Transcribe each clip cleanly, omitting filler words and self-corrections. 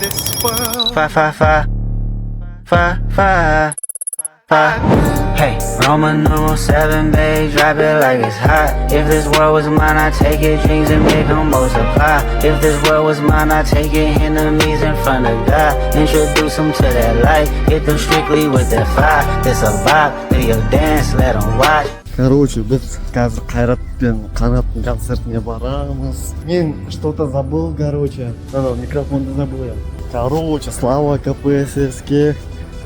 this world. Fa fa fa, fa fa fa. Hey, Roman numeral 7, babe, drop it like it's hot. If this world was mine, I'd take it, dreams and make them multiply. If this world was mine, I'd take it, enemies in front of God. Introduce them to that light, hit them strictly with that fire. It's a vibe, do your dance, let them watch. Короче, біз қазір Қайрат пен Қанаттың концертіне барамыз. Мен что-то забыл, короче. Микрофонды забыл я. Короче, Слава КПССке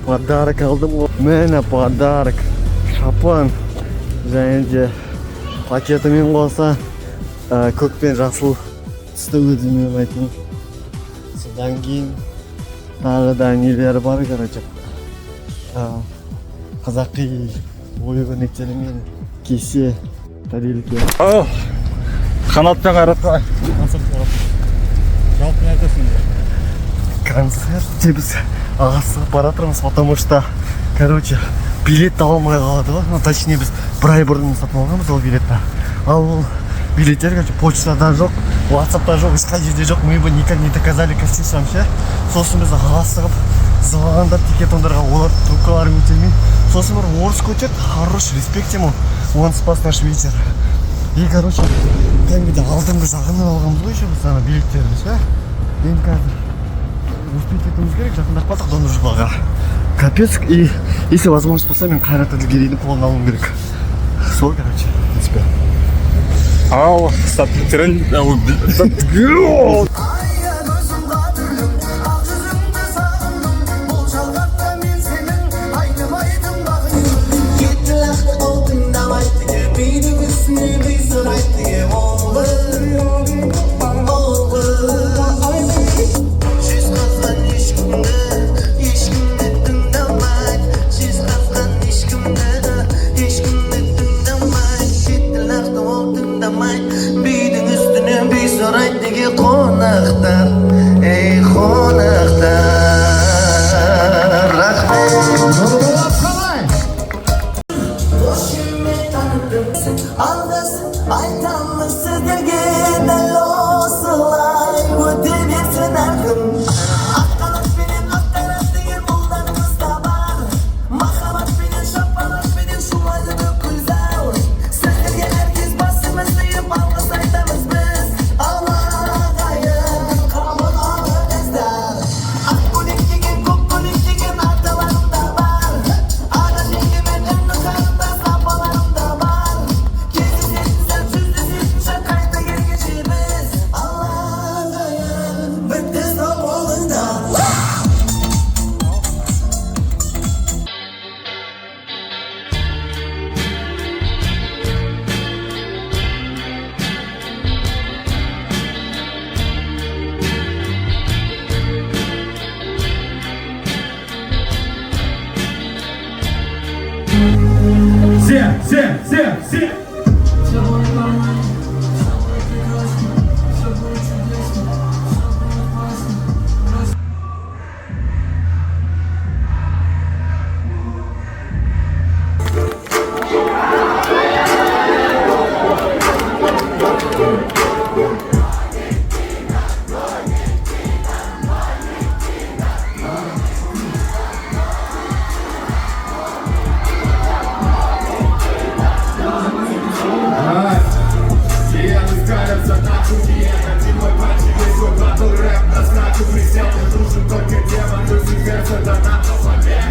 подарок алдым. Міне подарок. Шапан. Және де пакетімен қоса көк пен жасыл түсті өзіме айтын. Содан кейін тағы да нелері бар, короче. Қазақи ою-өрнектерімен кесе, тарелке. Қанат пен Қайратқа Жалпы не айтасың? Концертте біз ағасыға бара жатырмыз, потому что, короче, билет таба алмай қалады ғой. Ну, точнее, біз бір ай бұрын сатып алғанбыз ол билетті. Ал ол билеттер, короче, почтада жоқ, WhatsAppта жоқ, ешқай жерде жоқ. Мы бы никак не доказали костюм вообще. Сосын біз ағасыға звонғандар тикетондарға, олар трубкаларын көтермей. Сосын бір орыс көтерді, хороший, респект ему, он спас наш вечер. И, короче, кәдімгідей алдыңғы жағынан алғанбыз ғой еще біз ана билеттерді, ше. Енді қазір успеть етуіміз керек, жақындап қалдық Донжуғаға. Капец, и если возможность болса, мен Қайрат Әділгерейдің қолын алуым керек. Сол, короче, в принципе. Ау, статтерін Все!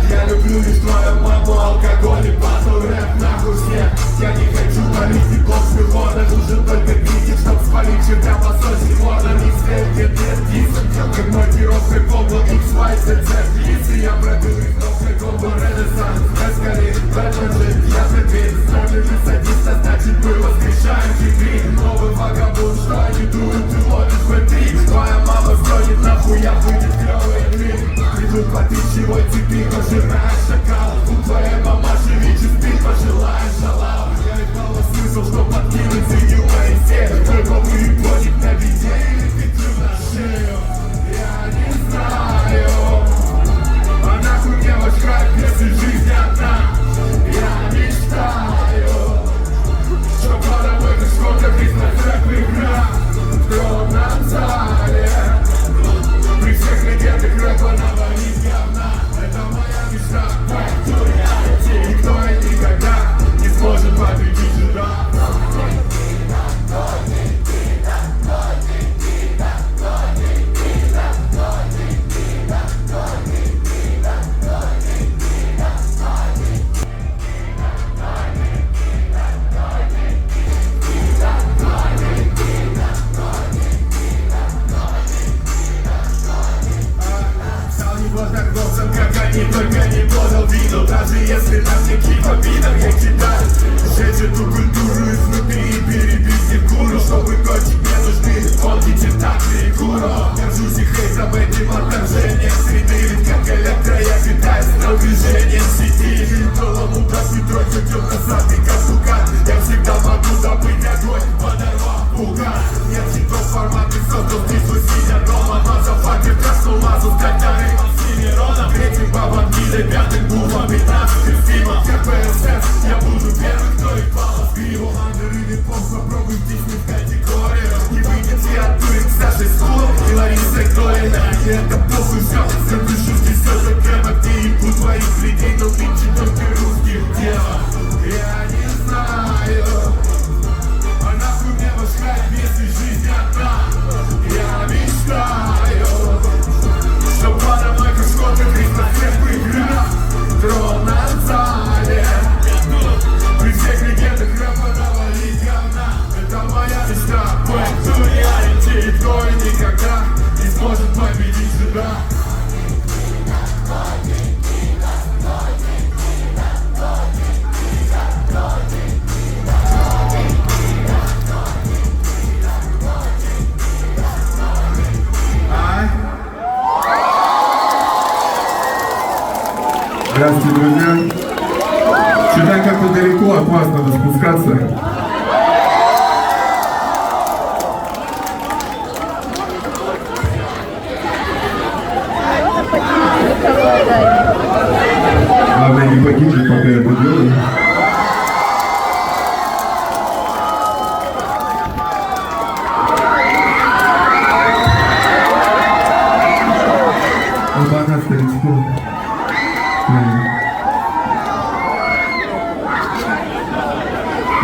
Я люблю лишь твою маму, алкоголь и батл, рэп нахуй всех. Я не хочу политик, после года нужен только критик, чтоб спалить тебя по сути. Можно не сделать, где нет дисок. Как мой пирог и бомба, X, Y, Z, если я пробил их новый гомбо, ренессанс, эскалит, бэтмен, я предвид, ставлю не садится, значит мы воскрешаем хитрин. Новый вагабунд, что они дуют, ты ловишь в этрик. Твоя мама сгонит нахуй, я выйдет клёвый клип. Придут по пищевой цепи, пожираешь шакал. У твоей мамаши вечер спит, пожелаешь шалав. Я имела смысл, что подкинуть свинью моей серы. Только выгонит на виде или петлю на шею. Я не знаю, а нахуй мне ваш край, если жизнь одна. Я мечтаю, что пора выиграть, сколько признать рэп игра в тронном зале. торговцам, как они, только не подал виду. Даже если нас никаких обидов, я кидаю. Сжечь эту культуру изнутри и перебить их гуру. Чтобы кончить не нужны фонки, тентакли и гуру. Горжусь их хейтом, этим отторжением среды. Ведь как электро я питаюсь движением сети. Голому даст метро, тетем насадный каштукат. Я всегда могу забыть огонь, подорвав пугат. Нет хитов форматы, создал битву, сидя дома. Мазафакер краснул лазу, стать на рейвом с Симероном. Третьим бабам гидой, пятым бумом, 15-м фильмом. Как ПСС, я буду первым, кто их баллов гриву. Андер или поп, попробуй втиснуть категорию. И выйдете оттуда к Саше Скулу и Ларисе Долиной. И это похуй, все пишу здесь все же прямо, где ебу твоих людей. Но ты только русских дело. Я не знаю, а нахуй мне ваш хайп, если жизнь одна. Я мечтаю, что пара моих сколько Христофер выиграл трон на зале. При всех легендах рэпа навалить говна. Это моя мечта, поэту реалити. И твой никогда не сможет победить сюда. Здравствуйте, друзья. Что-то как-то далеко от вас надо спускаться. Главное не погибнуть, пока я это делаю. Оба старичков.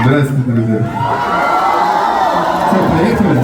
Здравствуйте, друзья. Что, поехали?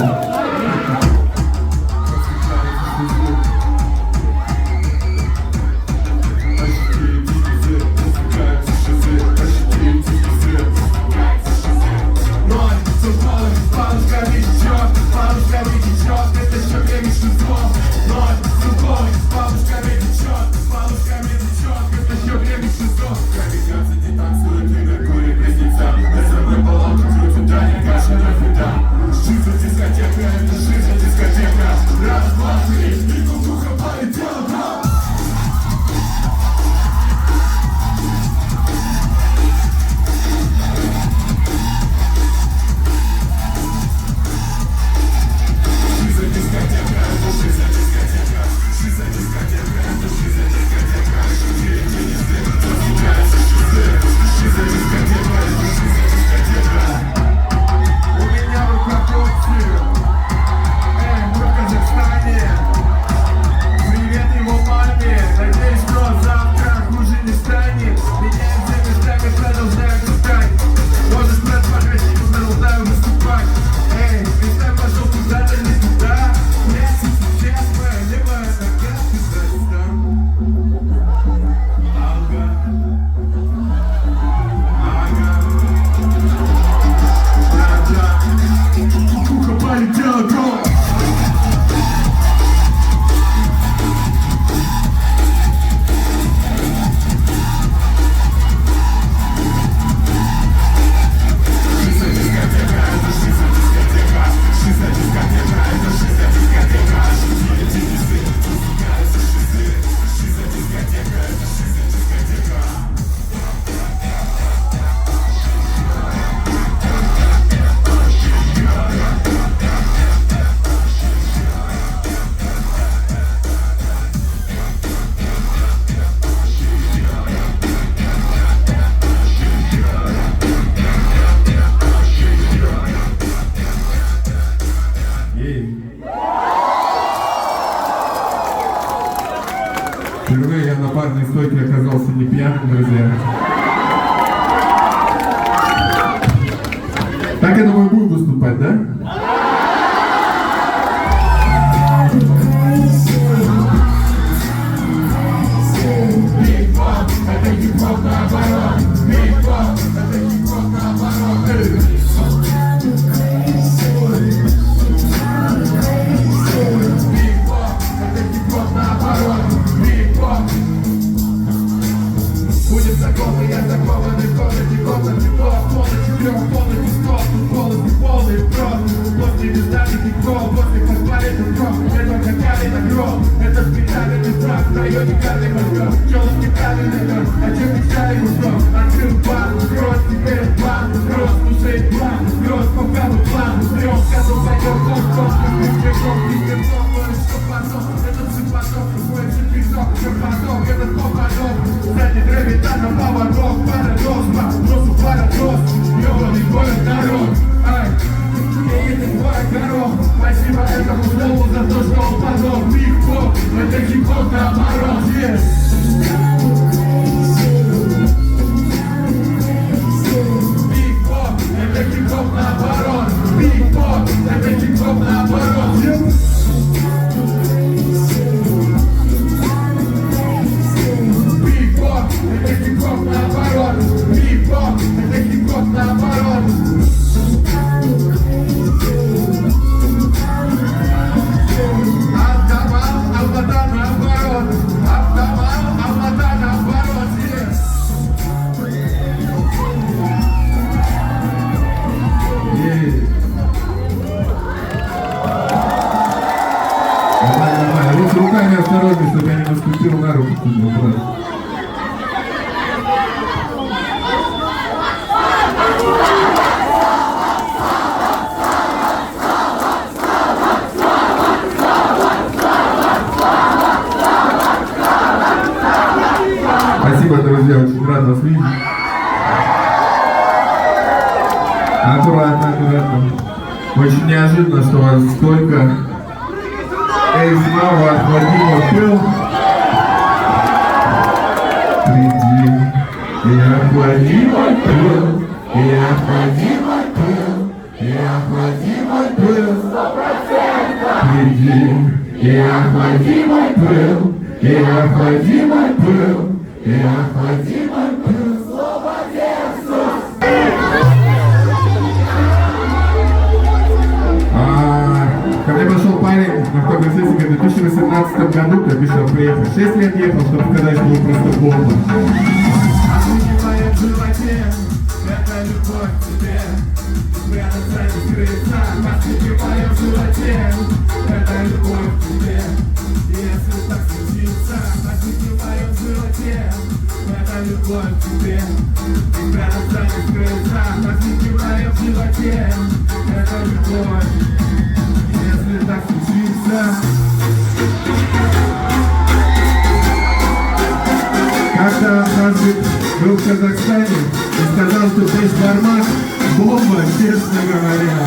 Впервые я на барной стойке оказался не пьяным, друзья. Так, я думаю, буду выступать, да? Это хип-хоп наоборот. Хип-хоп, это хип-хоп наоборот. Хип-хоп, это хип-хоп наоборот. Хип-хоп. Это специальный страх в районе Карлингтона. Челом неправильно, а чем печали устроен? Открыл план, гроз, теперь план, гроз, слушай план, гроз, показывай план, трёх, который пойдёт в тот, ты бегом, что потом, этот цепоток, больше песок, чем поток, этот попадок, сзади древит, а на поводок, парадокс, просто парадокс, ёбаный город народ, ай, мне едет твой горох, спасибо этому слову за то, что он подох, биг-поп, это хип-хоп наоборот, yes. Биг-поп, это хип-хоп наоборот, биг-поп, это хип-хоп наоборот, yes. Биг-поп, это хип-хоп наоборот, биг-поп, это хип-хоп наоборот. Руками осторожно, чтобы я не наступил на руку. Спасибо, друзья, очень рад вас видеть. Аккуратно, аккуратно. Очень неожиданно, что вас столько. Эй, снова Владимир пил. Приди, я Владимир пил, я Владимир пил, я Владимир пил. Приди, я Владимир пил, я Владимир пил, я Владимир пил. Слово Ко мне пошел парень на фотосессии, говорит, в 2018 году, ты обещал приехать. 6 лет ехал, чтобы показать, что вы просто бомба. Отныне в моем животе, это любовь к тебе. Спрятаться не скрыться, отныне в моем животе, это любовь к тебе. Если так случится, отныне в моем животе, это любовь к тебе. Спрятаться не скрыться, отныне в моем животе, это любовь. Если так случится. Как-то Хазбик был в Казахстане и сказал, что здесь формат бомба, честно говоря.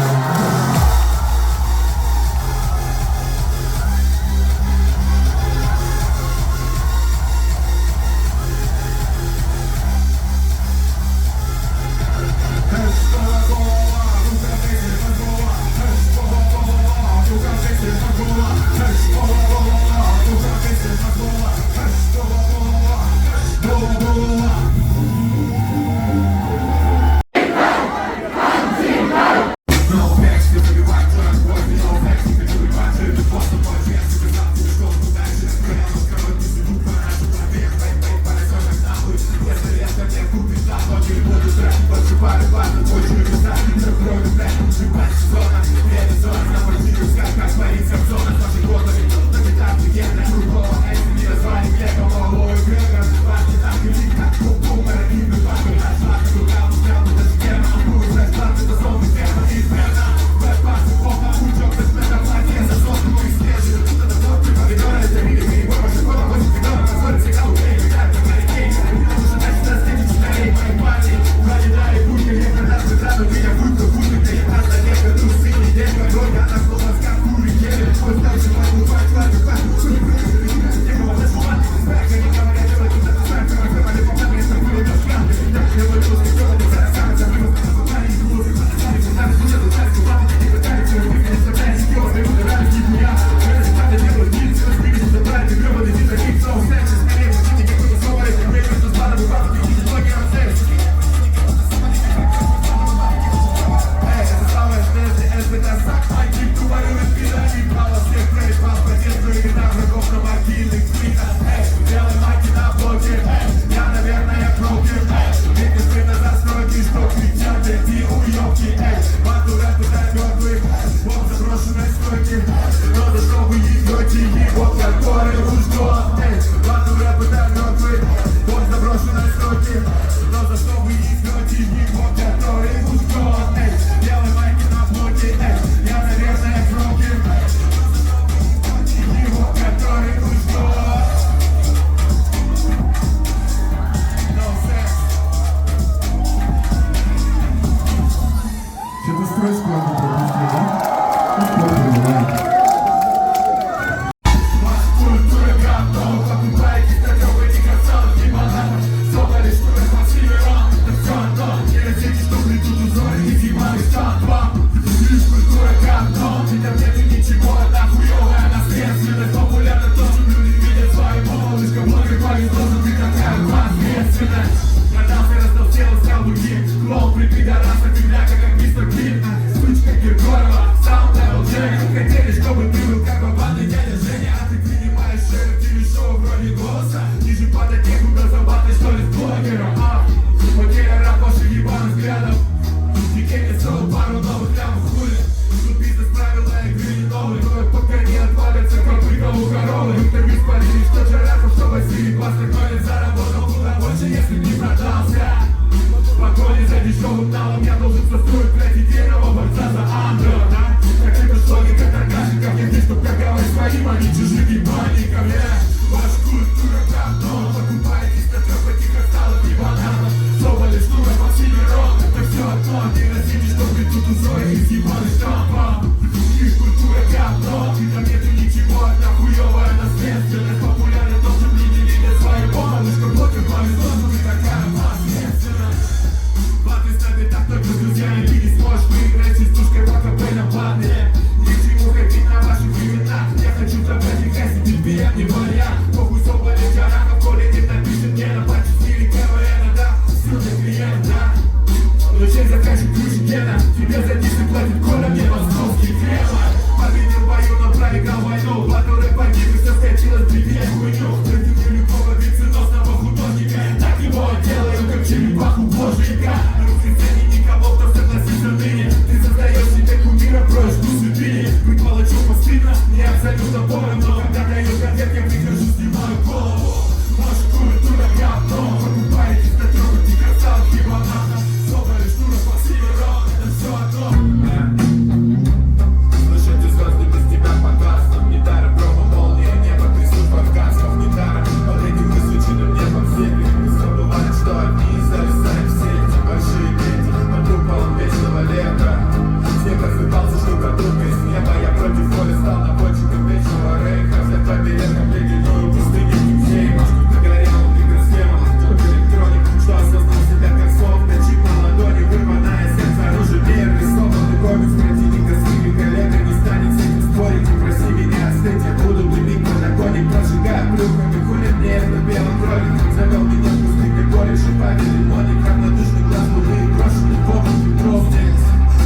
Построили, заработал куда больше, если не продался. В погоне за дешевым налом я должен состроить граффитированного борца за андер. Как это логика торгашников, я здесь, чтоб торговать своим, а не чужим ебальником. Ваша культура говно, покупаетесь на трех этих осталок и бананов. Соболи, шнура, Максимирон, это все одно. Не разите, что вы тут узоих из ебаных штампов. Их культура говно, и там нету ничего, одна хуёвая наследственность. Популярно то, что мне не видят свою помолвочку. Блокер повезло, но ты такая ответственность. Батли с нами так только с друзьями. Ты не сможешь выиграть частушкой в АКБ на батле. Ни к чему ходить на ваших временах. Я хочу забрать их гасить, теперь не вариант. Похуй соболи, жарака в коле не напишет мне на паче в стиле КВН, да. Все для клиента. Но честь заказчик ключ Гена. Тебе за дисы платит Коля, мне московский демон. Победил в бою, но проиграл войну. Батл рэп погиб и все скатилось, привет хуйню. Против любого венценосного художника. Я так его делаю, как черепаху божьика. На русской сцене никого, кто согласится ныне. Ты создаешь себе кумира, проешь душу били. Быть палачом постыдно, мне абсолютно поровну. Но когда даю конфет, я прихожу, снимаю голову. Ваша культура говно. Покупаетесь на трёх этих осталок и бананов. Соболи, шнура, Максимирон, это все одно. Слышите звезды без тебя по гаснам. Недаром промо молния, небо трясут афганских. Недаром под этим высвеченным небом земли. Не забывают, что одни зависают в сети. Большие дети под куполом вечного лета. Снег рассыпался штукатуркой с неба. Я против воли стал наводчиком вечного рейха. Взять по билетам ледяную пустыню Кимсейма. Догорел микросхема, только электроник. Что осознал себя как словно чип на ладони. Вырванное сердце, оружие мир. Рисованный комикс противника с ними коллега. Не станет с этим спорить, не проси меня остыть. Я буду дымить подоконник, прожигая плюхами. Хули мне это белым кроликом. Завел меня в пустыне горек, шипами лимоник. Равнодушный глаз луны и брошенный помощь Петровник.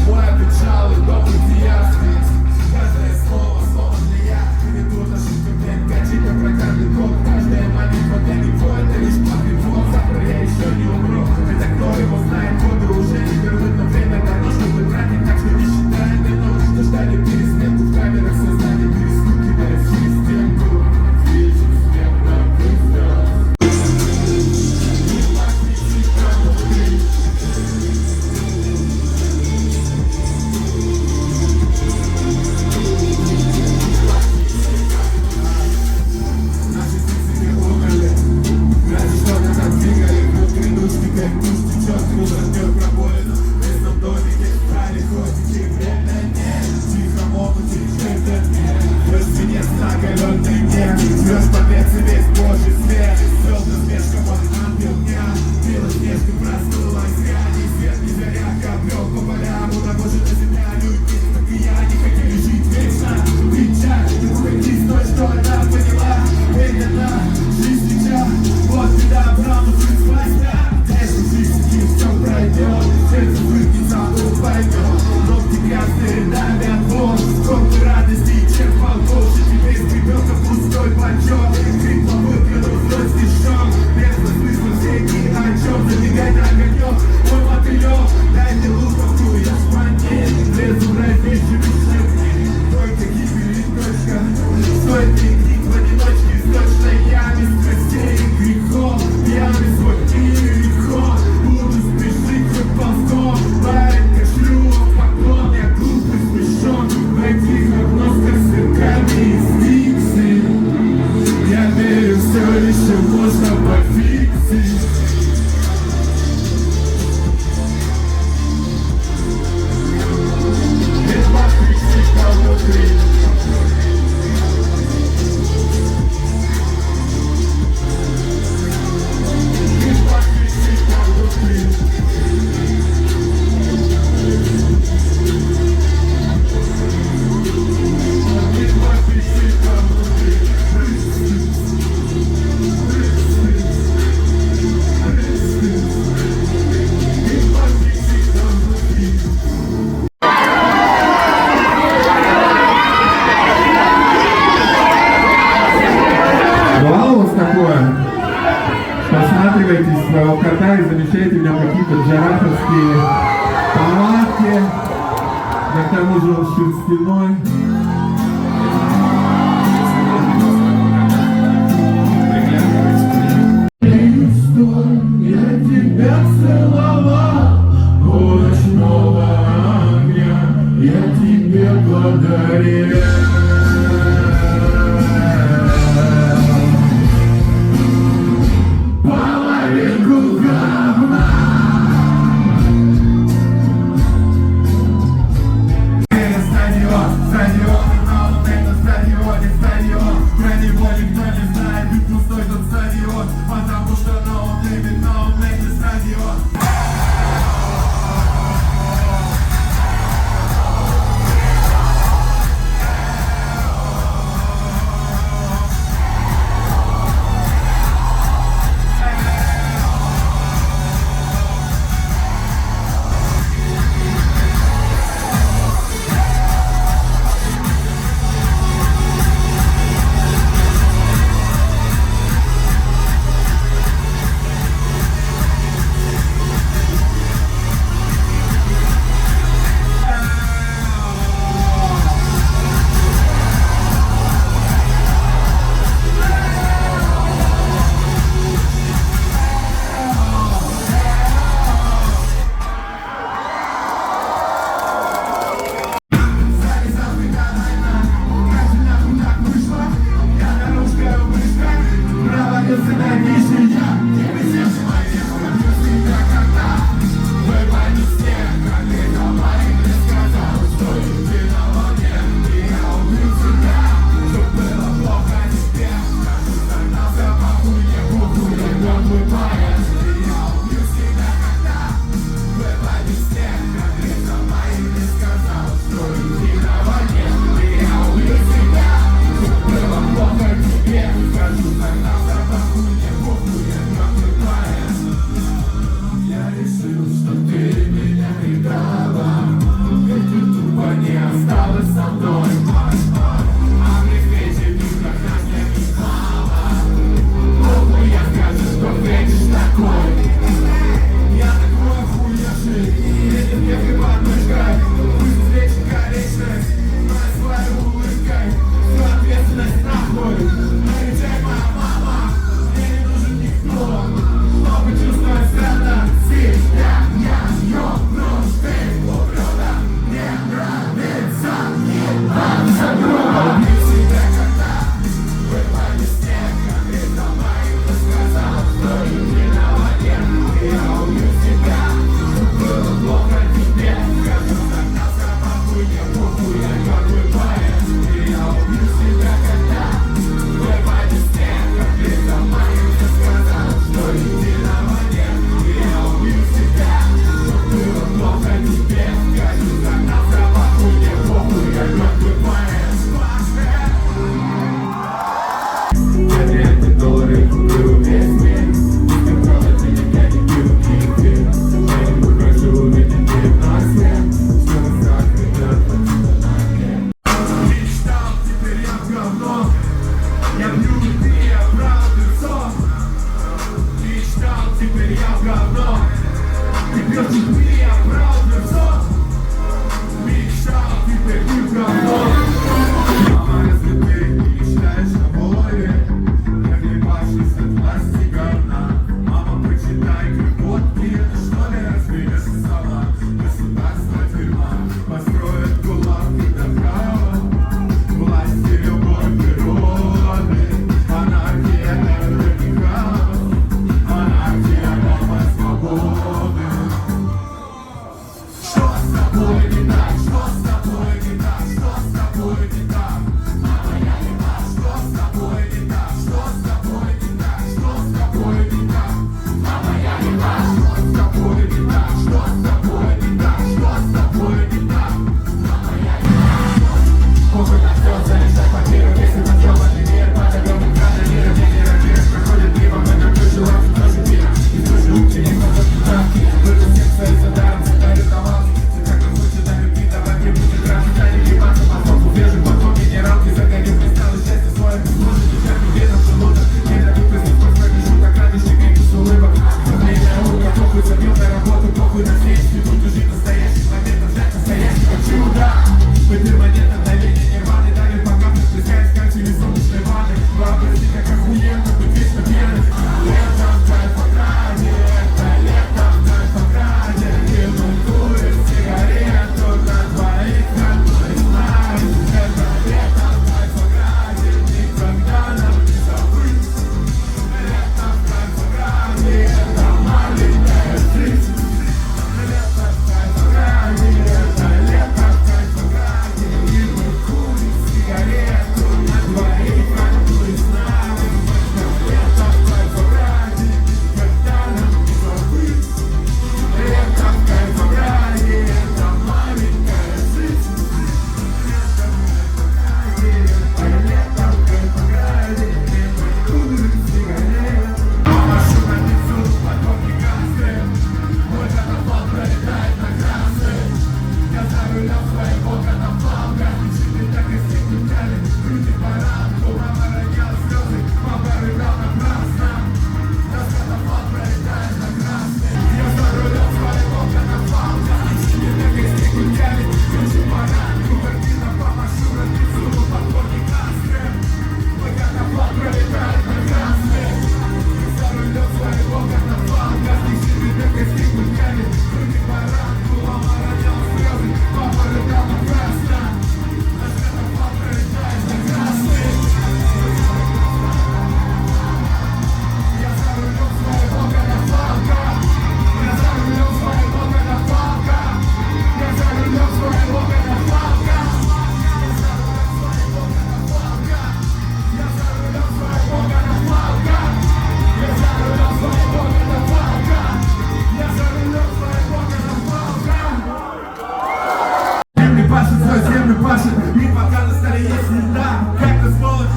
Мой печаль и добрый диаспорт. Каждое слово, слово для я. Перейдут ошибка, блядь, качи, как прокатный код. Каждая молитва для него это лишь платный вход. Завтра я еще не умру. Это кто его знает, годы уже не вернуть, но время дано, чтобы тратить. Так что не считай минут, что ждали пересменку в камерах сознания. Перестукивая через стенку. Вижу смертно выстрел. Наши сердца не умерли. Ради что-то там двигали. Внутри душки, как душ течет. Кругозмер пробоина. В местном домике стали ходики. Время нет. Тихо могут течь этот мир. Рассвинец на галённый день. Звезд победцы весь божий свет. Звезды смешка под ангел дня. Белоснежка проснулась. Я ни свет, ни заря. Обрел по полям. Унабожена земля. Люди, как и я, не хотели жить вечно. Кричать, уходи с той, что она поняла. Медленно, жизнь сейчас. Вот беда, обманутый спастя. Если жизнь все пройдет. Сердце вырнется, он поймет. Ногти грязные давят вон. Сколько радости, черпал больше. Теперь скребется пустой почет. Крик повыпьянул вновь стишок. Без смысла все дни о чем. Забегай на огонек, мой мотылек. Дай мне луковку, я спонтин. Лезу в рай вещи бесшевни. Только гибель и точка. Стоит пикник в одиночке. В точной яме страстей и грехов. Пьяный свой переход. Буду спешить как ползком. Барин кашлю, поклон. Я глупый смешон. В этих обносках с сырками и сфиксы. Я верю, все еще можно пофиксить. Без матричника внутри. Без матричника внутри. Без матричника внутри. Без матричника внутри. Бывало у вас такое? Посматриваете своего кота и замечаете в нем какие-то джарафовские палатки, да к тому же он шерстяной. Приглядывайтесь к нему. Вверху пыли, я правда все. Мечтал, ты перебил говно. Мама, если ты мечтаешь о воле, как не пашешь от власти говна. Мама, почитай круготки, это что ли разберешь сама? Государство тюрьма построит кулак и добра. Власть и любовь природы. Анархия — это не хаос. Анархия — дома свободы. Что с тобой не так? Что с тобой не так? Что с тобой не так? Мама, я не так. Что с тобой не так? Что с тобой не так? Что с тобой не так? Мама, я не так. Что с тобой не так? Что с тобой не так? Что с тобой не так? Мама, я не так. Похуй на всё, залезай по миру. Если поделанный мир, под огромным канониром. Генератор проходит мимо, в этом ключе лапы тоже мира. И тоже учеников от путавки. Выйду всех своих задаром, задаю тавалки. Как в случае на любви, давай мне будет рад. Стали ебаться по фоку, вижу потом минералки. Загорю кристаллы счастья своих. Может, сейчас уверен в желудок. Не дадут из них просто бежу, как радостный крик с улыбок. Время утро, похуй забил на работу, похуй на свечи. Буду жить настоящий момент, ждать настоящего чуда. Мы перманентно давление нирваны давим, пока плескаясь, как через солнечной ванны. Вообрази, как охуенно, быть вечно пьяным. Летом в Кайфограде, это летом в Кайфограде. Кину курит сигарету на двоих, как мы знаем. Это летом в Кайфограде, никогда нам не забыть. Летом в Кайфограде, это маленькая жизнь. Летом в Кайфограде, это лето в Кайфограде. И мы курим сигарету на двоих, как мы знаем. Это лето в Кайфограде, никогда нам не забыть. Лето в Кайфограде, это маленькая жизнь. Лето в Кайфограде, это лето в Кайфограде. И мы курим сигарету. Машу на лицу, подводки газы. Мой катафалк пролетает на красы. Я за рулем своего катафалка. Чуть так и стекляли, люди по рамку. Мама роняла слезы, папа рыдал напрасно. Наш катафалк пролетает на красный. Я за рулем своего катафалка. Чуть так и стекляли, люди по рамку. Картина по маршруту, лицу, подводки газы. Мой катафалк пролетает на красный. Я за рулем своего катафалка. Чуть так и стекляли, люди по рамку. Мама роняла слезы, папа рыдал напрасно. Наш катафалк пролетает на красный. Я за рулем своего катафалка. Я за рулем своего катафалка. Я за рулем своего катафалка. Я за рулем своего катафалка. Я за рулем своего катафалка. Я за рулем своего катафалка. Землю пашет, свою землю пашет. И пока на столе есть еда, как ты сволочь,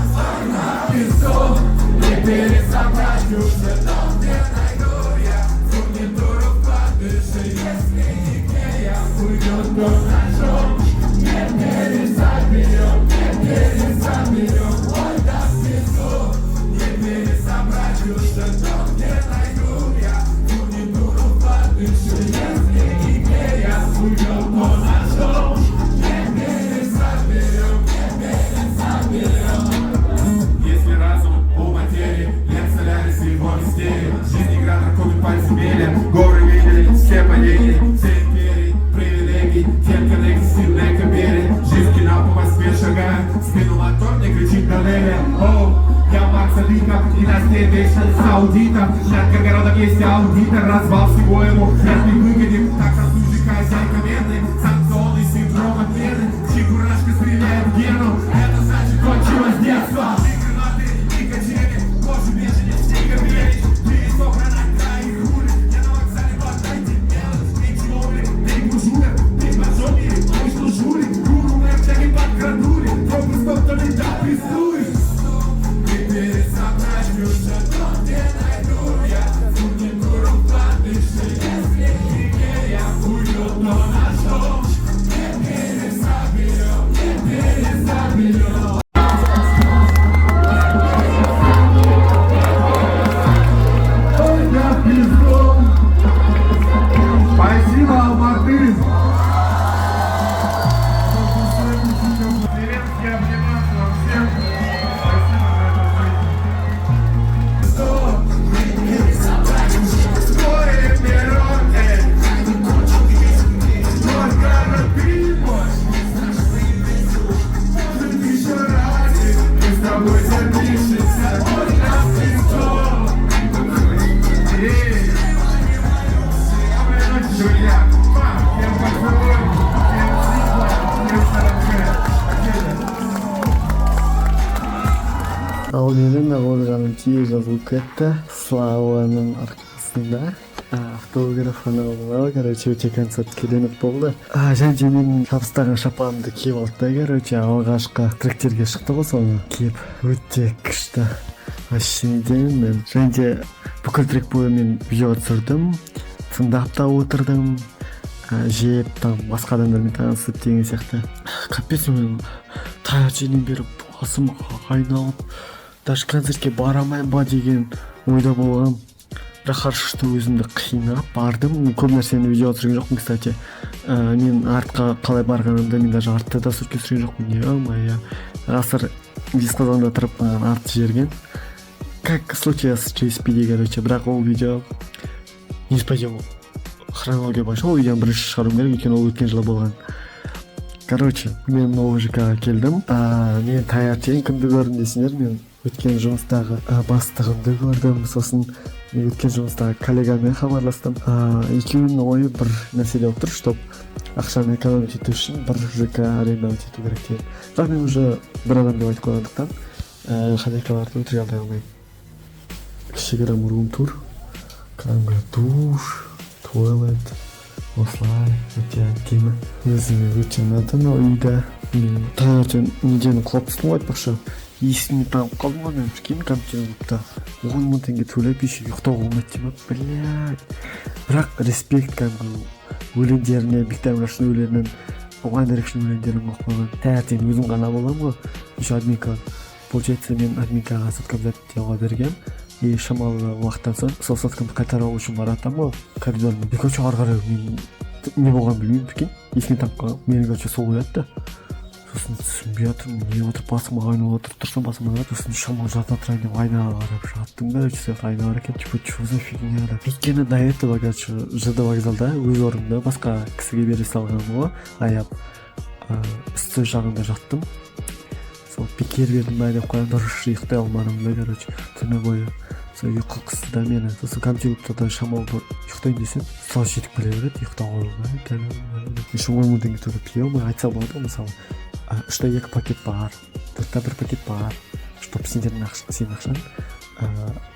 песок. Не пересобрать уже дом, где найду я фурнитуру в подыше. Если нигде я уйдет, то ножом. Не пересоберем, не пересоберем. Ой, да снизу. Не пересобрать уже дом, где найду я фурнитуру в подыше. Если нигде я уйдет, то ножом. Не пересоберем, не пересоберем. Если разум у материи, лет солярис и его мистерии. Жизнь игра драконы пальцы мели. Горы видели, все падения, все империи, привилегий. Тем коллеги, сильные кабели. Жизнь кино по Москве шагает. Спину мотор, не кричит Данелия. Оу, я Марк Аликов, и на стене вечно с аудитом. Над Горгородом есть аудитор, развал всего ему. Нет, не выгоден, так раз мужика зайка медный. Санкционный синдром отмены. Чебурашка стреляет в гену. Это значит, кончилось детство. Ты крылатый, ты качели, кожу беженец, ты габелич. Ты собрана край хули. Я на вокзале, подайте мелочь. Ты чмовли, ты мужуля, ты мажоли, ой, что жули. Гуру мы всякий подкрадули. Пропуск то ли да рисуешь. Ты пересобрать уже то, где найду я фурнитуру в подыше. Если нигде я уйду, то ножом. Не пересоберем, не пересоберем. ал менин ойлоганым тие жазылып кетти. Славанын аркасында автографын алып, короче, өте концерт керемет болду. Және мен табыстаган шапанымды кийип алдым да, короче, алгашкы тректерге чыкты го, сону кийип өте күчтүү. Ашиден мен және бүкіл трек бою мен видео түсірдім, тыңдап та отырдым, жеп там басқа адамдармен танысып деген сияқты. Капец, мен таңертеңнен бері басым айналып, даже концертке барамайын ба деген ойда болғам. Бірақ хорошо, что өзімді қинап бардым. Көп нәрсені видео түсірген жоқпын, кстати. Мен артқа қалай барғанымда мен даже артта да сурке түсірген жоқпын. Е-мое, ғасыр Жезқазғанда тұрып артты жерген. Как случилось JSPD, короче, бірақ ол видео не пойдем хронология бойынша ол видеоны бірінші шығаруым керек, өйткені ол өткен жылы болған. Короче, мен новый ЖК-ға келдім. Мен таңертең кімді көрдім десеңдер, мен өткен жұмыстағы бастығымды көрдім. Сосын өткен жұмыстағы коллегамен хабарластым. Екеуінің ойы бір нәрседе отыр, чтоб ақшаны экономить ету үшін бір ЖК арендовать ету керек деген. Бірақ мен уже бір адам деп айтып қойғандықтан хозяйкаларды өтірік алдай алмаймын. Кішігірім рум-тур, кәдімгі душ, туалет, осылай, өте әдемі. Өзіме өте ұнады мынау үйді. Мен таңертең неден құлап түстім ғой айтпақшы. Есімнен танып қалдым ғой, мен прикинь, компьютерді 10 000 теңге төлеп еще ұйықтауға болмайды деймін, блядь. Бірақ респект кәдімгі өлеңдеріне, Бектайм Рашидың өлеңдерінен, One Direction өлеңдерін оқып қойған. Таңертең өзім ғана боламын ғой. Еще админка. Получается, мен админкаға соткам заттеуға берген. И шамалы уақыттан соң сол соткамды қайтару үшін баратам ғой коридормен. И короче, ары қарай мен не болғанын білмеймін, прикинь. Есімнен танып қалғам. Менің короче сол оятты. Сосын түсінбей жатырмын, не отыр, басыма айналып отыр, тұрсам басыма айналып, сосын шамал жата тұрайын деп айнаға қарап жаттым, короче, сол айна бар екен, типа, что за фигня деп. Өйткені до этого, короче, ЖД вокзалда өз орнымда басқа кісіге бере салғаным ғой, аяп үсті жағында жаттым. Сол пикер бердім бай деп қойып, дұрыс ұйықтай алмадым да, короче, түні бойы. Сол ұйқы қысты да мені. Сосын компьютерда шамалды ұйықтайын десем, сол жетіп келе береді, ұйықта қойылмай. Еще 10 000 теңге төлеп пиемін, айтса болады мысалы. 3-2 пакет бар, 4-1 пакет бар, чтоб сендердің сенің ақшан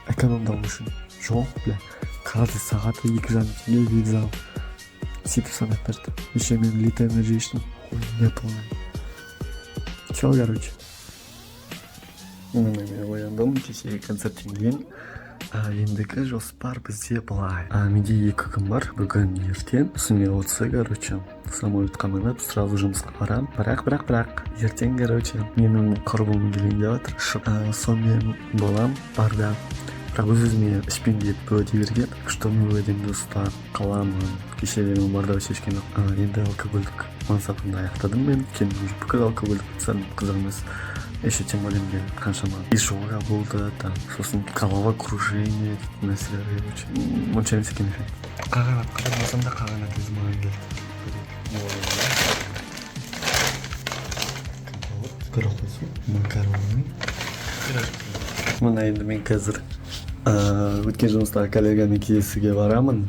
экономдау үшін. Жоқ, бля, каждый сағаты 2 жарым теңге вокзал. Сөйтіп санап берді. Еще мен Лита Энерджи іштім, не полный. Все, короче. Мен ояндым, кеше концерттен кейін. Ендігі жоспар бізде былай. Менде 2 күн бар, бүгін ертең. Сосын отсы, короче, самолетқа мініп, сразу жұмысқа барам. Бірақ, ертең, короче, менің құрбым келейін деп жатыр. Сонымен болам, барда. Бірақ өзіме ішпен деп бөде берген. Что мен өдемді ұстап қаламын. Кешелерім барда шешкен. Енді алкогольдік мансапымды аяқтадым мен. Кейін бүкіл алкогольдік қызық емес. Еще тем более мне қаншама изжога болды, там, сосын голова кружение, нәрселер, онша емес екен екен. Қарамасам да қағанат өзім маған келді. Көріп қойсын, макароны. Мына енді мен қазір өткен жұмыстағы коллегамен кездесуге барамын.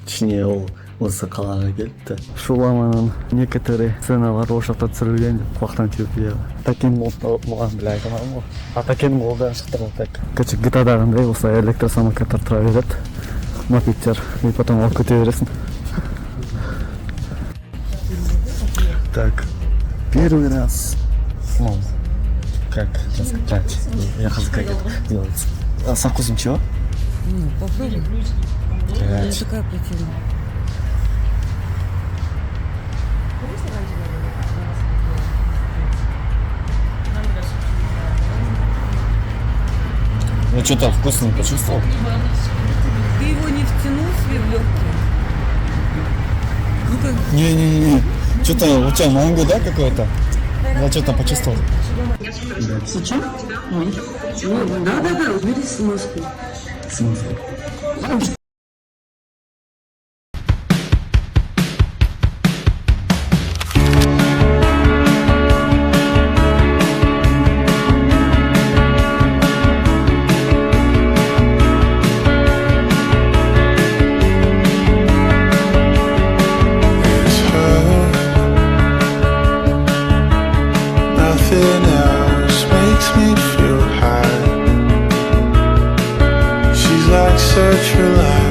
Точнее, ол осы қалаға келіпті. Шуламаның некоторые сценалар осы жақта түсірілген құлақтан теуіп еді. Такенің оған біле айтамадым ғой. Такенің олдан шықты ғой так. Короче, GTA-дағындай осылай электросамокаттар тұра береді. Мопедтер. И потом алып кете бересің. Так, первый раз. Ну, как рассказать? Я хз как это делается. А со вкусом чего? Ну, попробуй. Не такая противная. Ну что-то вкусно почувствовал? Ты его не втянул себе в легкие? Ну как? Не. Что-то у тебя манго, да, какое-то? Я что-то почувствовал. Сейчас? Ну, да, убери смазку. Nothing else makes me feel high. such a lie.